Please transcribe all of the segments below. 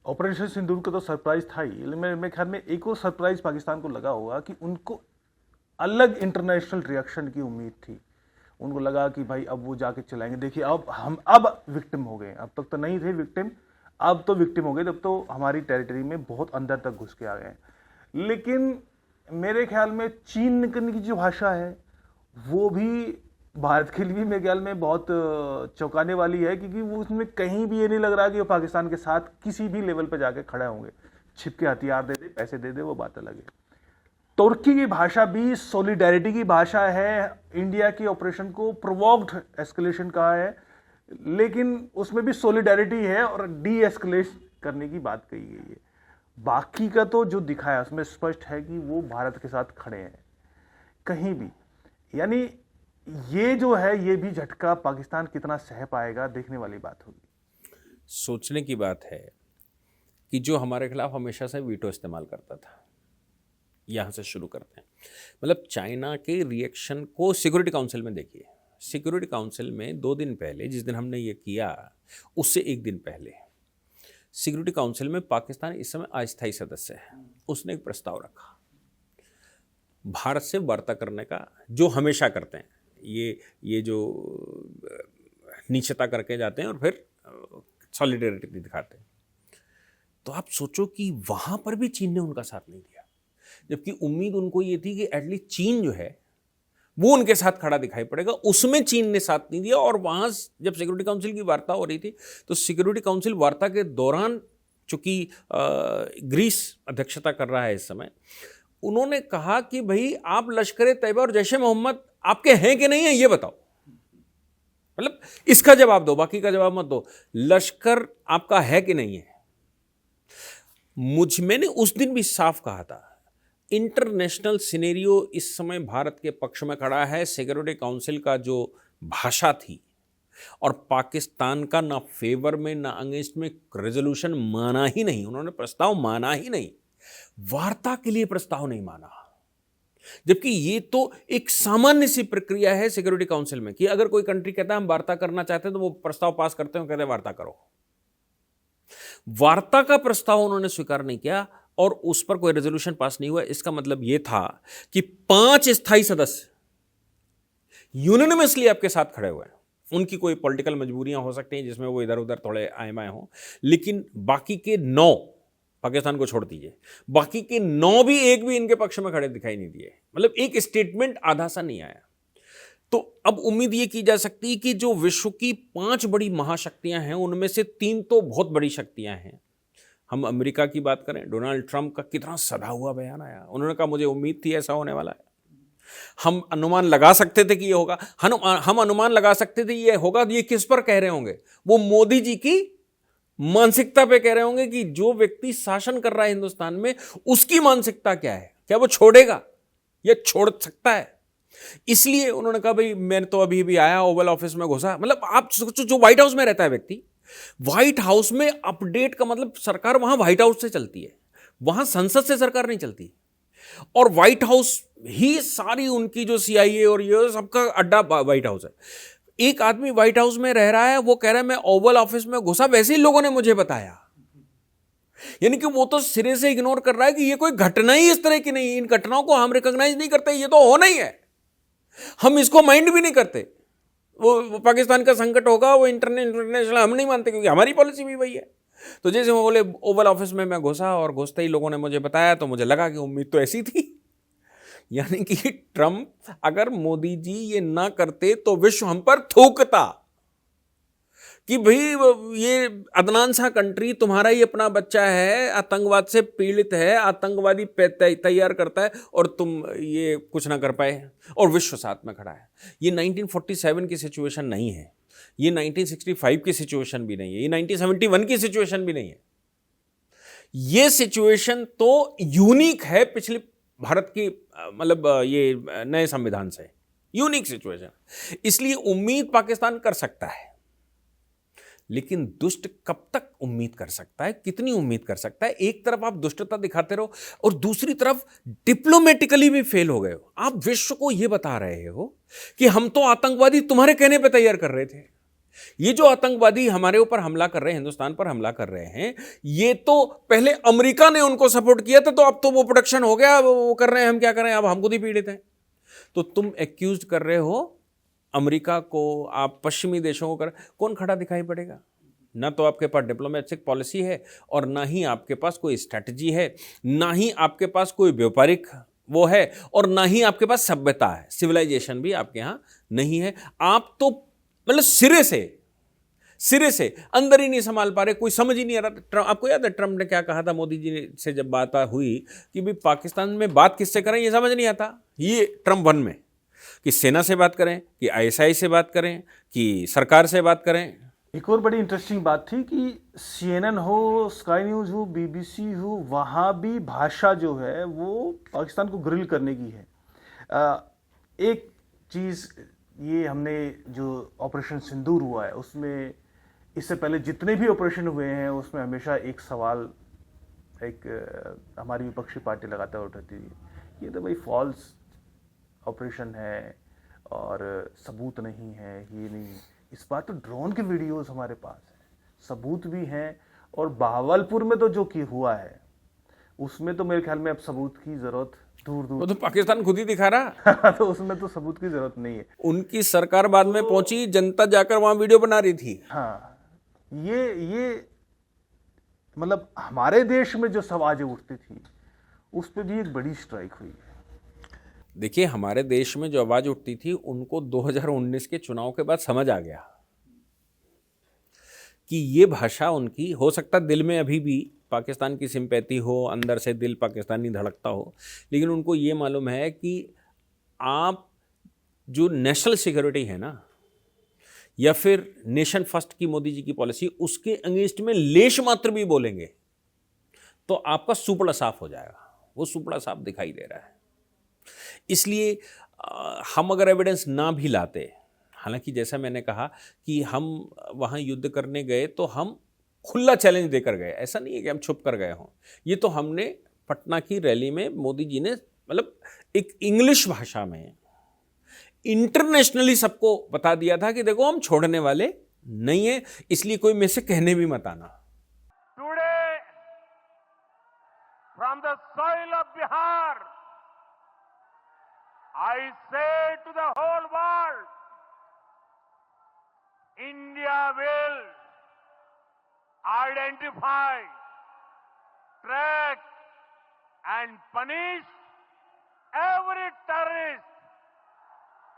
Operation सिंदूर का तो surprise था ही, लेकिन मेरे ख्याल में एक और सरप्राइज पाकिस्तान को लगा होगा कि उनको अलग इंटरनेशनल रिएक्शन की उम्मीद थी। उनको लगा कि भाई अब वो जाके चलाएंगे, देखिए अब हम अब विक्टिम हो गए, अब तक तो नहीं थे विक्टिम, अब तो विक्टिम हो गए, तब तो हमारी टेरिटरी में बहुत अंदर तक घुस के आ गए। लेकिन मेरे ख्याल में चीन की जो भाषा है वो भी भारत के लिए मेरे ख्याल में बहुत चौंकाने वाली है, क्योंकि वो उसमें कहीं भी ये नहीं लग रहा कि वो पाकिस्तान के साथ किसी भी लेवल पर जाके खड़े होंगे। छिप के हथियार दे दे, पैसे दे दे, वो बात अलग है। तुर्की की भाषा भी सॉलिडेरिटी की भाषा है, इंडिया की ऑपरेशन को प्रोवोक्ड एस्केलेशन कहा है, लेकिन उसमें भी सॉलिडेरिटी है और डी एस्केलेट करने की बात कही गई है। बाकी का तो जो दिखाया उसमें स्पष्ट है कि वो भारत के साथ खड़े हैं कहीं भी। यानी ये जो है ये भी झटका पाकिस्तान कितना सह पाएगा, देखने वाली बात होगी। सोचने की बात है कि जो हमारे खिलाफ हमेशा से वीटो इस्तेमाल करता था, यहाँ से शुरू करते हैं। मतलब चाइना के रिएक्शन को सिक्योरिटी काउंसिल में देखिए। सिक्योरिटी काउंसिल में 2 दिन पहले, जिस दिन हमने ये किया उससे 1 दिन पहले, सिक्योरिटी काउंसिल में पाकिस्तान इस समय अस्थायी सदस्य है। उसने एक प्रस्ताव रखा भारत से वार्ता करने का, जो हमेशा करते हैं, ये जो नीचता करके जाते हैं और फिर सॉलिडेरिटी दिखाते हैं। तो आप सोचो कि वहाँ पर भी चीन ने उनका साथ नहीं दिया, जबकि उम्मीद उनको ये थी कि एटलीस्ट चीन जो है वो उनके साथ खड़ा दिखाई पड़ेगा। उसमें चीन ने साथ नहीं दिया। और वहाँ जब सिक्योरिटी काउंसिल की वार्ता हो रही थी तो सिक्योरिटी काउंसिल वार्ता के दौरान, चूंकि ग्रीस अध्यक्षता कर रहा है इस समय, उन्होंने कहा कि भाई आप लश्कर तैयबा और जैश ए मोहम्मद आपके हैं कि नहीं है ये बताओ। मतलब इसका जवाब दो, बाकी का जवाब मत दो, लश्कर आपका है कि नहीं है। मैंने उस दिन भी साफ कहा था, इंटरनेशनल सिनेरियो इस समय भारत के पक्ष में खड़ा है। सिक्योरिटी काउंसिल का जो भाषा थी और पाकिस्तान का ना फेवर में ना अगेंस्ट में रेजोल्यूशन माना ही नहीं, उन्होंने प्रस्ताव माना ही नहीं, वार्ता के लिए प्रस्ताव नहीं माना। जबकि ये तो एक सामान्य सी प्रक्रिया है सिक्योरिटी काउंसिल में कि अगर कोई कंट्री कहता है हम वार्ता करना चाहते हैं तो वो प्रस्ताव पास करते हैं, कहते हैं वार्ता करो। वार्ता का प्रस्ताव उन्होंने स्वीकार नहीं किया और उस पर कोई रेजोल्यूशन पास नहीं हुआ। इसका मतलब यह था कि 5 स्थायी सदस्य यूनानिमसली आपके साथ खड़े हुए हैं। उनकी कोई पॉलिटिकल मजबूरियां हो सकती हैं जिसमें वो इधर उधर थोड़े आए हों, लेकिन बाकी के 9, पाकिस्तान को छोड़ दीजिए, बाकी के 9 भी एक भी इनके पक्ष में खड़े दिखाई नहीं दिए। मतलब एक स्टेटमेंट आधा सा नहीं आया। तो अब उम्मीद ये की जा सकती है कि जो विश्व की 5 बड़ी महाशक्तियां हैं उनमें से 3 तो बहुत बड़ी शक्तियां हैं। हम अमेरिका की बात करें, डोनाल्ड ट्रंप का कितना सधा हुआ बयान आया। उन्होंने कहा मुझे उम्मीद थी ऐसा होने वाला है, हम अनुमान लगा सकते थे कि ये होगा, हम अनुमान लगा सकते थे ये होगा। ये किस पर कह रहे होंगे? वो मोदी जी की मानसिकता पे कह रहे होंगे कि जो व्यक्ति शासन कर रहा है हिंदुस्तान में उसकी मानसिकता क्या है, क्या वो छोड़ेगा या छोड़ सकता है। इसलिए उन्होंने कहा भाई मैं तो अभी भी आया, ओवल ऑफिस में घुसा। मतलब आप सोचो, जो व्हाइट हाउस में रहता है व्यक्ति, व्हाइट हाउस में अपडेट का मतलब सरकार वहां व्हाइट हाउस से चलती है, वहां संसद से सरकार नहीं चलती। और व्हाइट हाउस ही सारी उनकी जो सीआईए और ये सबका अड्डा व्हाइट हाउस है। एक आदमी व्हाइट हाउस में रह रहा है, वो कह रहा है मैं ओवल ऑफिस में घुसा, वैसे ही लोगों ने मुझे बताया। यानी कि वो तो सिरे से इग्नोर कर रहा है कि ये कोई घटना ही इस तरह की नहीं, इन घटनाओं को हम रिकॉग्नाइज नहीं करते, ये तो होना ही है, हम इसको माइंड भी नहीं करते। वो पाकिस्तान का संकट होगा, वो इंटरनेशनल हम नहीं मानते क्योंकि हमारी पॉलिसी भी वही है। तो जैसे वो बोले ओवल ऑफिस में मैं घुसा और घुसते ही लोगों ने मुझे बताया, तो मुझे लगा कि उम्मीद तो ऐसी थी। यानी कि ट्रंप, अगर मोदी जी ये ना करते तो विश्व हम पर थूकता कि भाई ये अदनान सा कंट्री तुम्हारा ही अपना बच्चा है, आतंकवाद से पीड़ित है, आतंकवादी तैयार करता है और तुम ये कुछ ना कर पाए, और विश्व साथ में खड़ा है। ये 1947 की सिचुएशन नहीं है, ये 1965 की सिचुएशन भी नहीं है, ये 1971 की सिचुएशन भी नहीं है। ये सिचुएशन तो यूनिक है पिछले भारत की मतलब ये नए संविधान से, यूनिक सिचुएशन। इसलिए उम्मीद पाकिस्तान कर सकता है, लेकिन दुष्ट कब तक उम्मीद कर सकता है, कितनी उम्मीद कर सकता है? एक तरफ आप दुष्टता दिखाते रहो और दूसरी तरफ डिप्लोमेटिकली भी फेल हो गए हो। आप विश्व को यह बता रहे हो कि हम तो आतंकवादी तुम्हारे कहने पे तैयार कर रहे थे, ये जो आतंकवादी हमारे ऊपर हमला कर रहे हैं, हिंदुस्तान पर हमला कर रहे हैं, ये तो पहले अमेरिका ने उनको सपोर्ट किया था, तो अब तो वो प्रोटेक्शन हो गया, वो कर रहे हैं, हम क्या करें, अब हम खुद ही पीड़ित हैं। तो तुम एक्यूज कर रहे हो अमेरिका को, आप पश्चिमी देशों को कर, कौन खड़ा दिखाई पड़ेगा? ना तो आपके पास डिप्लोमेटिक पॉलिसी है, और ना ही आपके पास कोई स्ट्रैटेजी है, ना ही आपके पास कोई व्यापारिक वो है, और ना ही आपके पास सभ्यता है, सिविलाइजेशन भी आपके यहाँ नहीं है। आप तो मतलब सिरे से अंदर ही नहीं संभाल पा रहे, कोई समझ ही नहीं आ रहा। आपको याद है ट्रम्प ने क्या कहा था मोदी जी से जब बात हुई कि भाई पाकिस्तान में बात किससे करें, ये समझ नहीं आता। ये ट्रम्प 1 में कि सेना से बात करें, कि आईएसआई से बात करें, कि सरकार से बात करें। एक और बड़ी इंटरेस्टिंग बात थी कि CNN हो, स्काई न्यूज़ हो, BBC हो, वहाँ भी भाषा जो है वो पाकिस्तान को ग्रिल करने की है। एक चीज़ ये, हमने जो ऑपरेशन सिंदूर हुआ है उसमें, इससे पहले जितने भी ऑपरेशन हुए हैं उसमें हमेशा एक सवाल हमारी विपक्षी पार्टी लगातार उठाती थी, ये तो भाई फॉल्स ऑपरेशन है और सबूत नहीं है, ये नहीं। इस बार तो ड्रोन के वीडियोस हमारे पास हैं, सबूत भी हैं, और बहावलपुर में तो जो की हुआ है उसमें तो मेरे ख्याल में अब सबूत की जरूरत दूर वो दूर तो पाकिस्तान खुद ही दिखा रहा। तो उसमें तो सबूत की जरूरत नहीं है। उनकी सरकार बाद में पहुंची, जनता जाकर वहां वीडियो बना रही थी। हाँ, ये मतलब हमारे देश में जो आवाजें उठती थी उस पर भी एक बड़ी स्ट्राइक हुई है। देखिए, हमारे देश में जो आवाज उठती थी उनको 2019 के चुनाव के बाद समझ आ गया कि ये भाषा उनकी, हो सकता दिल में अभी भी पाकिस्तान की सिंपैथी हो, अंदर से दिल पाकिस्तानी धड़कता हो, लेकिन उनको ये मालूम है कि आप जो नेशनल सिक्योरिटी है ना, या फिर नेशन फर्स्ट की मोदी जी की पॉलिसी, उसके अगेंस्ट में लेश मात्र भी बोलेंगे तो आपका सुपड़ा साफ हो जाएगा। वो सुपड़ा साफ दिखाई दे रहा है। इसलिए हम अगर एविडेंस ना भी लाते, हालांकि जैसा मैंने कहा कि हम वहाँ युद्ध करने गए तो हम खुला चैलेंज देकर गए, ऐसा नहीं है कि हम छुप कर गए हों। ये तो हमने पटना की रैली में मोदी जी ने मतलब एक इंग्लिश भाषा में इंटरनेशनली सबको बता दिया था कि देखो हम छोड़ने वाले नहीं है, इसलिए कोई में से कहने भी मत आना। Today from the soil of Bihar I say to the whole world, India will identify, track and punish every terrorist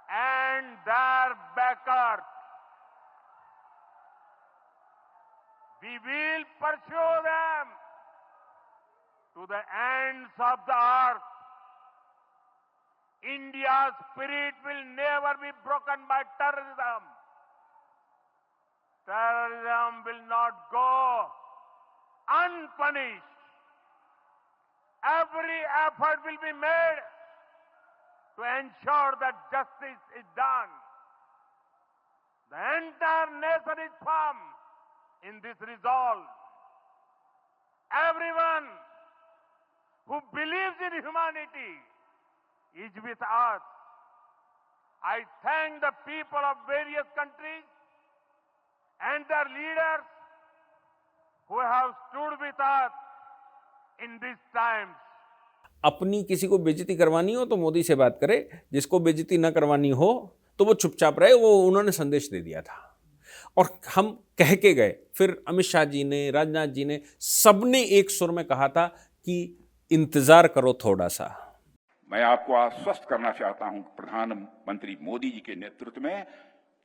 and their backers. We will pursue them to the ends of the earth. India's spirit will never be broken by terrorism. Terrorism will not go unpunished. Every effort will be made to ensure that justice is done. The entire nation is firm in this resolve. Everyone who believes in humanity is with us. I thank the people of various countries and their leaders who have stood with us in these times. अपनी किसी को बेइज्जती करवानी हो तो मोदी से बात करे, जिसको बेइज्जती न करवानी हो तो वो चुपचाप रहे। वो उन्होंने संदेश दे दिया था और हम कह के गए। फिर अमित शाह जी ने, राजनाथ जी ने, सबने एक सुर में कहा था कि इंतजार करो थोड़ा सा। मैं आपको आश्वस्त करना चाहता हूं कि प्रधानमंत्री मोदी जी के नेतृत्व में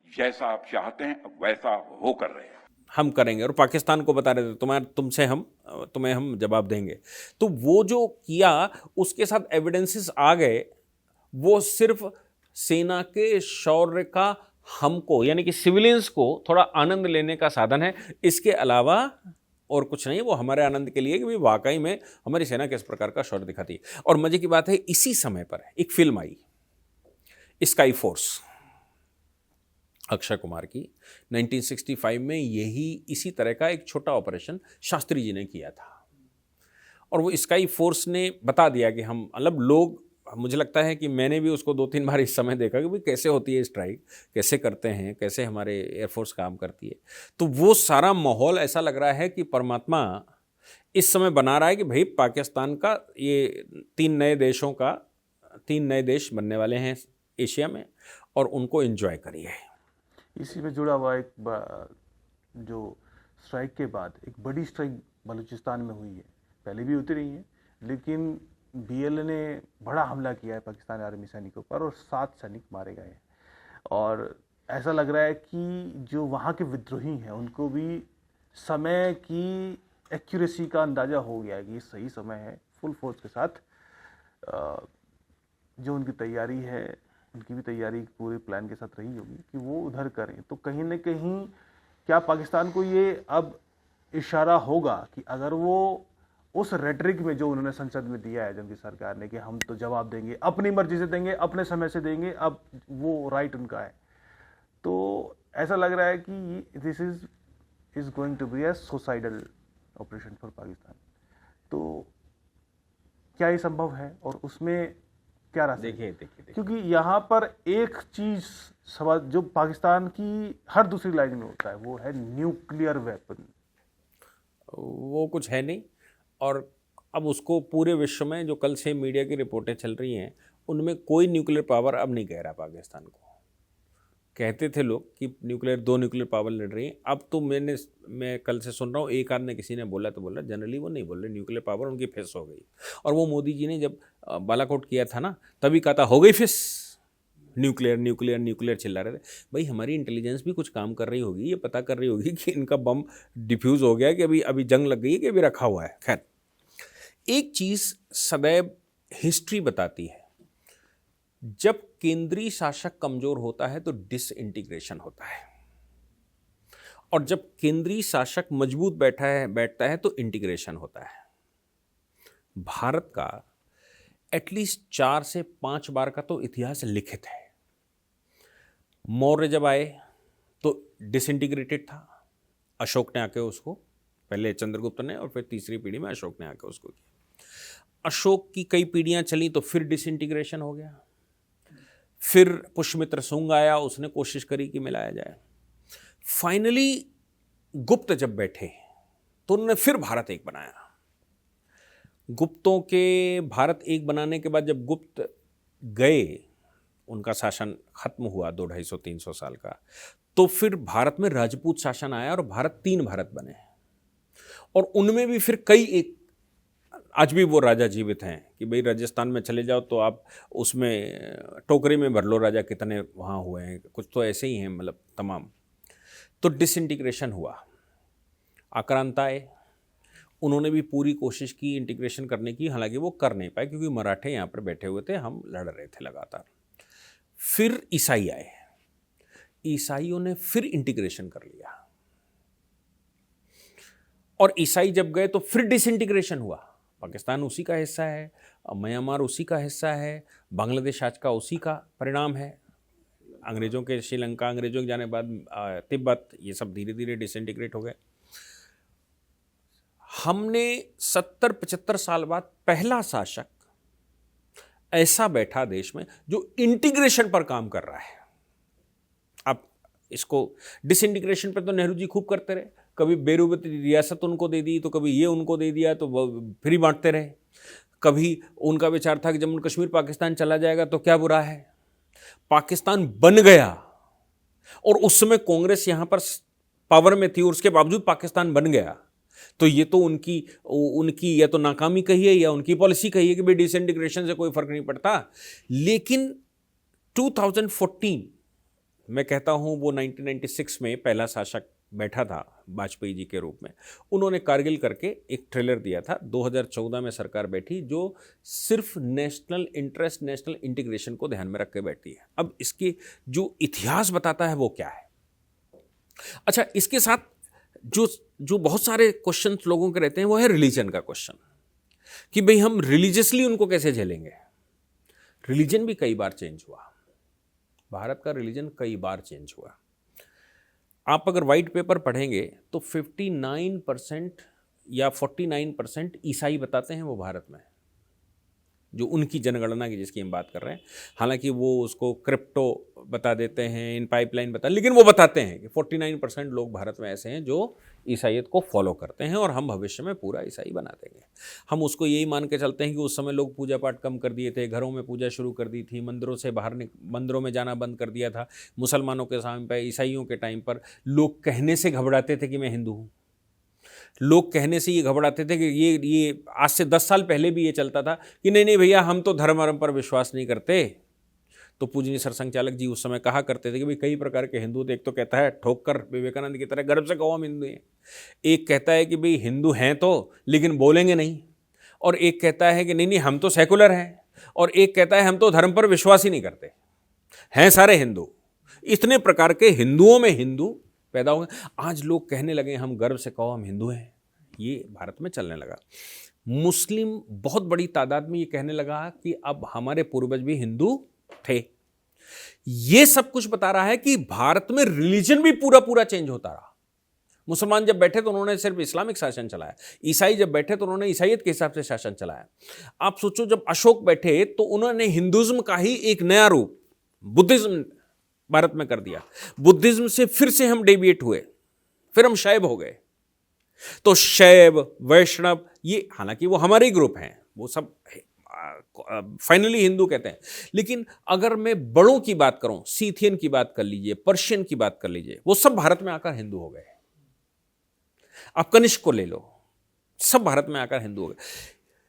जैसा आप चाहते हैं वैसा हो कर रहे हैं, हम करेंगे। और पाकिस्तान को बता रहे थे तुम्हें हम जवाब देंगे। तो वो जो किया उसके साथ एविडेंसेस आ गए। वो सिर्फ सेना के शौर्य का हमको यानी कि सिविलियंस को थोड़ा आनंद लेने का साधन है, इसके अलावा और कुछ नहीं। वो हमारे आनंद के लिए कि वाकई में हमारी सेना किस प्रकार का शौर्य दिखाती है। और मजे की बात है, इसी समय पर एक फिल्म आई स्काई फोर्स, अक्षय कुमार की। 1965 में इसी तरह का एक छोटा ऑपरेशन शास्त्री जी ने किया था। और वो स्काई फोर्स ने बता दिया कि हम मतलब लोग मुझे लगता है कि मैंने भी उसको 2-3 बार इस समय देखा कि भाई कैसे होती है स्ट्राइक, कैसे करते हैं, कैसे हमारे एयरफोर्स काम करती है। तो वो सारा माहौल ऐसा लग रहा है कि परमात्मा इस समय बना रहा है कि भाई पाकिस्तान का ये 3 नए देश बनने वाले हैं एशिया में, और उनको एंजॉय करिए। इसी में जुड़ा हुआ जो स्ट्राइक के बाद एक बड़ी स्ट्राइक बलूचिस्तान में हुई है, पहले भी होती रही है, लेकिन बीएलए ने बड़ा हमला किया है पाकिस्तानी आर्मी सैनिकों पर और 7 सैनिक मारे गए हैं। और ऐसा लग रहा है कि जो वहाँ के विद्रोही हैं उनको भी समय की एक्यूरेसी का अंदाज़ा हो गया है कि ये सही समय है। फुल फोर्स के साथ जो उनकी तैयारी है, उनकी भी तैयारी पूरे प्लान के साथ रही होगी कि वो उधर करें। तो कहीं ना कहीं क्या पाकिस्तान को ये अब इशारा होगा कि अगर वो उस रेटरिक में जो उन्होंने संसद में दिया है जंगी सरकार ने कि हम तो जवाब देंगे, अपनी मर्जी से देंगे, अपने समय से देंगे, अब वो राइट उनका है, तो ऐसा लग रहा है कि this is going to be a suicidal operation for Pakistan. तो क्या ये संभव है और उसमें क्या रास्ता? देखिए, क्योंकि यहाँ पर एक चीज सवाल जो पाकिस्तान की हर दूसरी लाइन में होता है वो है न्यूक्लियर वेपन। वो कुछ है नहीं, और अब उसको पूरे विश्व में जो कल से मीडिया की रिपोर्टें चल रही हैं उनमें कोई न्यूक्लियर पावर अब नहीं कह रहा पाकिस्तान को। कहते थे लोग कि 2 न्यूक्लियर पावर लड़ रही हैं, अब तो मैं कल से सुन रहा हूँ, एक आध ने किसी ने बोला तो बोला, जनरली वो नहीं बोल रहे, न्यूक्लियर पावर उनकी फिस हो गई। और वो मोदी जी ने जब बालाकोट किया था ना, तभी कहा था हो गई फिस, न्यूक्लियर चिल्ला रहे थे। भाई हमारी इंटेलिजेंस भी कुछ काम कर रही होगी, ये पता कर रही होगी कि इनका बम डिफ्यूज़ हो गया कि अभी जंग लग गई है कि अभी रखा हुआ है। खैर, एक चीज़ सदैव हिस्ट्री बताती है, जब केंद्रीय शासक कमजोर होता है तो डिसइंटीग्रेशन होता है, और जब केंद्रीय शासक मजबूत बैठता है तो इंटीग्रेशन होता है। भारत का एटलीस्ट 4 से 5 बार का तो इतिहास लिखित है। मौर्य जब आए तो डिसइंटीग्रेटेड था, अशोक ने आके उसको, पहले चंद्रगुप्त ने और फिर तीसरी पीढ़ी में अशोक ने आके उसको किया। अशोक की कई पीढ़ियां चली तो फिर डिसइंटीग्रेशन हो गया। फिर पुष्यमित्र सुंग आया, उसने कोशिश करी कि मिलाया जाए। फाइनली गुप्त जब बैठे तो उन्होंने फिर भारत एक बनाया। गुप्तों के भारत एक बनाने के बाद जब गुप्त गए, उनका शासन खत्म हुआ 200-250-300 साल का, तो फिर भारत में राजपूत शासन आया और भारत 3 भारत बने। और उनमें भी फिर कई एक, आज भी वो राजा जीवित हैं कि भाई राजस्थान में चले जाओ तो आप उसमें टोकरे में भर लो राजा कितने वहाँ हुए हैं, कुछ तो ऐसे ही हैं, मतलब तमाम। तो डिसइंटीग्रेशन हुआ, आक्रांत आए, उन्होंने भी पूरी कोशिश की इंटीग्रेशन करने की, हालांकि वो कर नहीं पाए क्योंकि मराठे यहाँ पर बैठे हुए थे, हम लड़ रहे थे लगातार। फिर ईसाई आए, ईसाइयों ने फिर इंटीग्रेशन कर लिया, और ईसाई जब गए तो फिर डिसइंटीग्रेशन हुआ। पाकिस्तान उसी का हिस्सा है, म्यांमार उसी का हिस्सा है, बांग्लादेश आज का उसी का परिणाम है। अंग्रेज़ों के श्रीलंका, अंग्रेज़ों के जाने बाद तिब्बत, ये सब धीरे धीरे डिसइंटीग्रेट हो गए। हमने 70-75 साल बाद पहला शासक ऐसा बैठा देश में जो इंटीग्रेशन पर काम कर रहा है। अब इसको डिसइंटीग्रेशन पर तो नेहरू जी खूब करते रहे, कभी बेरूबत रियासत उनको दे दी तो कभी ये उनको दे दिया, तो वो फ्री बांटते रहे। कभी उनका विचार था कि जम्मू कश्मीर पाकिस्तान चला जाएगा तो क्या बुरा है। पाकिस्तान बन गया और उस समय कांग्रेस यहाँ पर पावर में थी और उसके बावजूद पाकिस्तान बन गया, तो ये तो उनकी या तो नाकामी कहिए या उनकी पॉलिसी कहिए कि भाई डिसइंटीग्रेशन से कोई फर्क नहीं पड़ता। लेकिन 2014 मैं कहता हूँ वो 1996 में पहला शासक बैठा था वाजपेयी जी के रूप में, उन्होंने कारगिल करके एक ट्रेलर दिया था। 2014 में सरकार बैठी जो सिर्फ नेशनल इंटरेस्ट, नेशनल इंटीग्रेशन को ध्यान में रख के बैठी है। अब इसके जो इतिहास बताता है वो क्या है। अच्छा, इसके साथ जो बहुत सारे क्वेश्चन लोगों के रहते हैं वो है रिलीजन का क्वेश्चन, कि भाई हम रिलीजियसली उनको कैसे झेलेंगे। रिलीजन भी कई बार चेंज हुआ, भारत का रिलीजन कई बार चेंज हुआ। आप अगर वाइट पेपर पढ़ेंगे तो 59% या 49% ईसाई बताते हैं वो भारत में। जो उनकी जनगणना की जिसकी हम बात कर रहे हैं। हालांकि वो उसको क्रिप्टो बता देते हैं, इन पाइपलाइन बता, लेकिन वो बताते हैं कि 49% लोग भारत में ऐसे हैं जो ईसाइयत को फॉलो करते हैं और हम भविष्य में पूरा ईसाई बना देंगे। हम उसको यही मान के चलते हैं कि उस समय लोग पूजा पाठ कम कर दिए थे, घरों में पूजा शुरू कर दी थी, मंदिरों से बाहर मंदिरों में जाना बंद कर दिया था। मुसलमानों के टाइम पर, ईसाइयों के टाइम पर लोग कहने से घबराते थे कि मैं हिंदू हूँ। लोग कहने से ये घबराते थे कि ये आज से 10 साल पहले भी ये चलता था कि नहीं नहीं भैया हम तो धर्म पर विश्वास नहीं करते। तो पूजनीय सरसंघ चालक जी उस समय कहा करते थे कि भाई कई प्रकार के हिंदू थे। एक तो कहता है ठोक कर विवेकानंद की तरह गर्व से कहो हम हिंदू हैं। एक कहता है कि भाई हिंदू हैं तो लेकिन बोलेंगे नहीं। और एक कहता है कि नहीं नहीं हम तो सेकुलर हैं। और एक कहता है हम तो धर्म पर विश्वास ही नहीं करते, हैं सारे हिंदू। इतने प्रकार के हिंदुओं में हिंदू पैदा हो गए। आज लोग कहने लगे हम गर्व से कहो हम हिंदू हैं। ये भारत में चलने लगा। मुस्लिम बहुत बड़ी तादाद में ये कहने लगा कि अब हमारे पूर्वज भी हिंदू थे। ये सब कुछ बता रहा है कि भारत में रिलीजन भी पूरा पूरा चेंज होता रहा। मुसलमान जब बैठे तो उन्होंने सिर्फ इस्लामिक शासन चलाया, ईसाई जब बैठे तो उन्होंने ईसाइयत के हिसाब से शासन चलाया। आप सोचो जब अशोक बैठे तो उन्होंने हिंदुज्म का ही एक नया रूप बुद्धिज्म भारत में कर दिया। बुद्धिज्म से फिर से हम डेविएट हुए, फिर हम शैव हो गए। तो शैव, वैष्णव, ये हालांकि वो हमारे ही ग्रुप हैं, वो सब फाइनली हिंदू कहते हैं। लेकिन अगर मैं बड़ों की बात करूं, सीथियन की बात कर लीजिए, पर्शियन की बात कर लीजिए, वो सब भारत में आकर हिंदू हो गए। आप कनिष्क को ले लो, सब भारत में आकर हिंदू हो गए।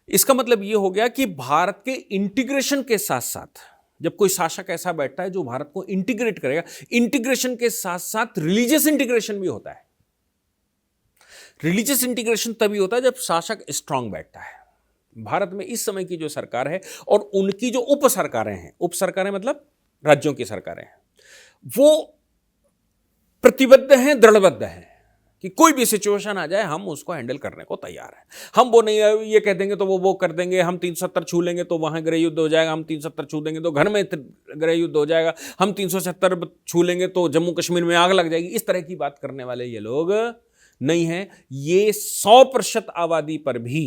इसका मतलब ये हो गया कि भारत के इंटीग्रेशन के साथ साथ जब कोई शासक ऐसा बैठता है जो भारत को इंटीग्रेट करेगा, इंटीग्रेशन के साथ साथ रिलीजियस इंटीग्रेशन भी होता है। रिलीजियस इंटीग्रेशन तभी होता है जब शासक स्ट्रांग बैठता है। भारत में इस समय की जो सरकार है और उनकी जो उप सरकारें हैं, उप सरकारें मतलब राज्यों की सरकारें हैं, वो प्रतिबद्ध हैं, दृढ़बद्ध हैं कि कोई भी सिचुएशन आ जाए हम उसको हैंडल करने को तैयार हैं। हम वो नहीं ये कह देंगे तो वो कर देंगे, हम 370 छू लेंगे तो वहां गृह युद्ध हो जाएगा, हम 370 छू देंगे तो घर में गृह युद्ध हो जाएगा, हम 370 छू लेंगे तो जम्मू कश्मीर में आग लग जाएगी। इस तरह की बात करने वाले ये लोग नहीं हैं। ये 100% आबादी पर भी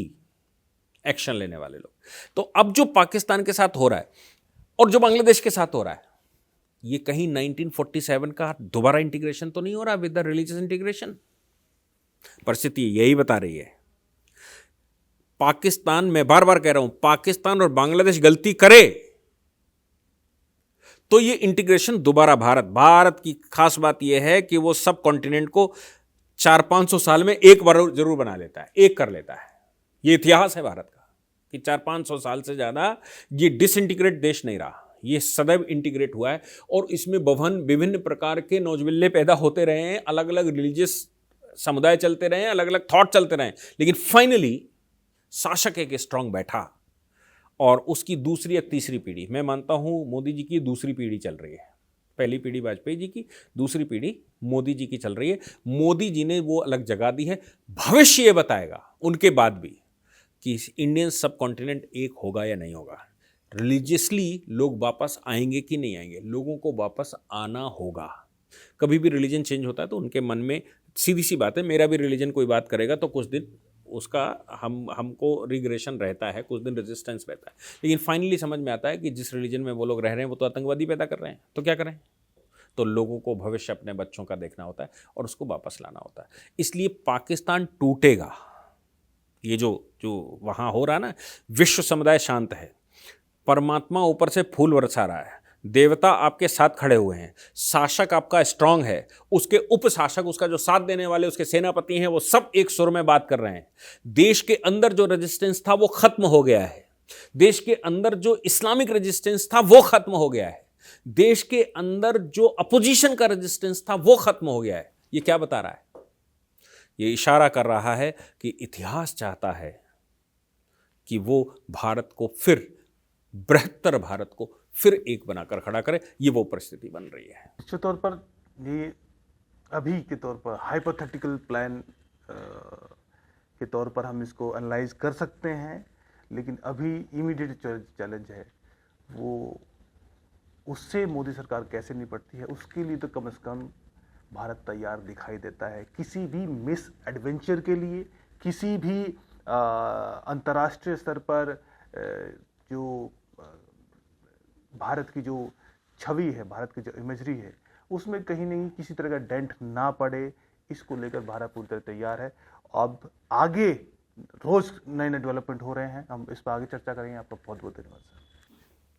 एक्शन लेने वाले लोग। तो अब जो पाकिस्तान के साथ हो रहा है और जो बांग्लादेश के साथ हो रहा है, ये कहीं 1947 का दोबारा इंटीग्रेशन तो नहीं हो रहा विद द रिलीजियस इंटीग्रेशन। परिस्थिति यही बता रही है। पाकिस्तान, मैं बार बार कह रहा हूं, पाकिस्तान और बांग्लादेश गलती करे तो ये इंटीग्रेशन दोबारा भारत की खास बात यह है कि वो सब कॉन्टिनेंट को 400-500 साल में एक बार जरूर बना लेता है, एक कर लेता है। ये इतिहास है भारत का कि 400-500 साल से ज्यादा ये डिसइंटीग्रेट देश नहीं रहा, ये सदैव इंटीग्रेट हुआ है। और इसमें विभिन्न प्रकार के नौजबिल्ले पैदा होते रहे हैं, अलग अलग रिलीजियस समुदाय चलते रहे हैं, अलग अलग थॉट चलते रहे हैं, लेकिन फाइनली शासक एक स्ट्रांग बैठा। और उसकी दूसरी या तीसरी पीढ़ी, मैं मानता हूं मोदी जी की दूसरी पीढ़ी चल रही है। पहली पीढ़ी वाजपेयी जी की, दूसरी पीढ़ी मोदी जी की चल रही है। मोदी जी ने वो अलग जगह दी है। भविष्य ये बताएगा उनके बाद भी कि इंडियन सब कॉन्टिनेंट एक होगा या नहीं होगा। रिलीजियसली लोग वापस आएंगे कि नहीं आएंगे, लोगों को वापस आना होगा। कभी भी रिलीजन चेंज होता है तो उनके मन में, सीधी सी बात है, मेरा भी रिलीजन कोई बात करेगा तो कुछ दिन उसका हमको रिग्रेशन रहता है, कुछ दिन रेजिस्टेंस रहता है, लेकिन फाइनली समझ में आता है कि जिस रिलीजन में वो लोग रह रहे हैं वो तो आतंकवादी पैदा कर रहे हैं, तो क्या करें। तो लोगों को भविष्य अपने बच्चों का देखना होता है और उसको वापस लाना होता है। इसलिए पाकिस्तान टूटेगा। ये जो वहाँ हो रहा है ना, विश्व समुदाय शांत है, परमात्मा ऊपर से फूल बरसा रहा है, देवता आपके साथ खड़े हुए हैं, शासक आपका स्ट्रांग है, उसके उपशासक, उसका जो साथ देने वाले, उसके सेनापति हैं, वो सब एक सुर में बात कर रहे हैं। देश के अंदर जो रेजिस्टेंस था वो खत्म हो गया है। देश के अंदर जो इस्लामिक रेजिस्टेंस था वो खत्म हो गया है। देश के अंदर जो अपोजिशन का रेजिस्टेंस था वो खत्म हो गया है। ये क्या बता रहा है? ये इशारा कर रहा है कि इतिहास चाहता है कि वो भारत को फिर, बृहत्तर भारत को फिर एक बनाकर खड़ा करे। ये वो परिस्थिति बन रही है। निश्चित तौर पर ये अभी के तौर पर हाइपोथेटिकल प्लान के तौर पर हम इसको एनालाइज कर सकते हैं, लेकिन अभी इमीडिएट चैलेंज है वो, उससे मोदी सरकार कैसे निपटती है, उसके लिए तो कम से कम भारत तैयार दिखाई देता है। किसी भी मिस एडवेंचर के लिए, किसी भी अंतर्राष्ट्रीय स्तर पर जो भारत की जो छवि है, भारत की जो इमेजरी है, उसमें कहीं नहीं किसी तरह का डेंट ना पड़े, इसको लेकर भारत पूरी तरह तैयार है। अब आगे रोज नए नए डेवलपमेंट हो रहे हैं, हम इस पर आगे चर्चा करेंगे। आपका बहुत बहुत धन्यवाद सर।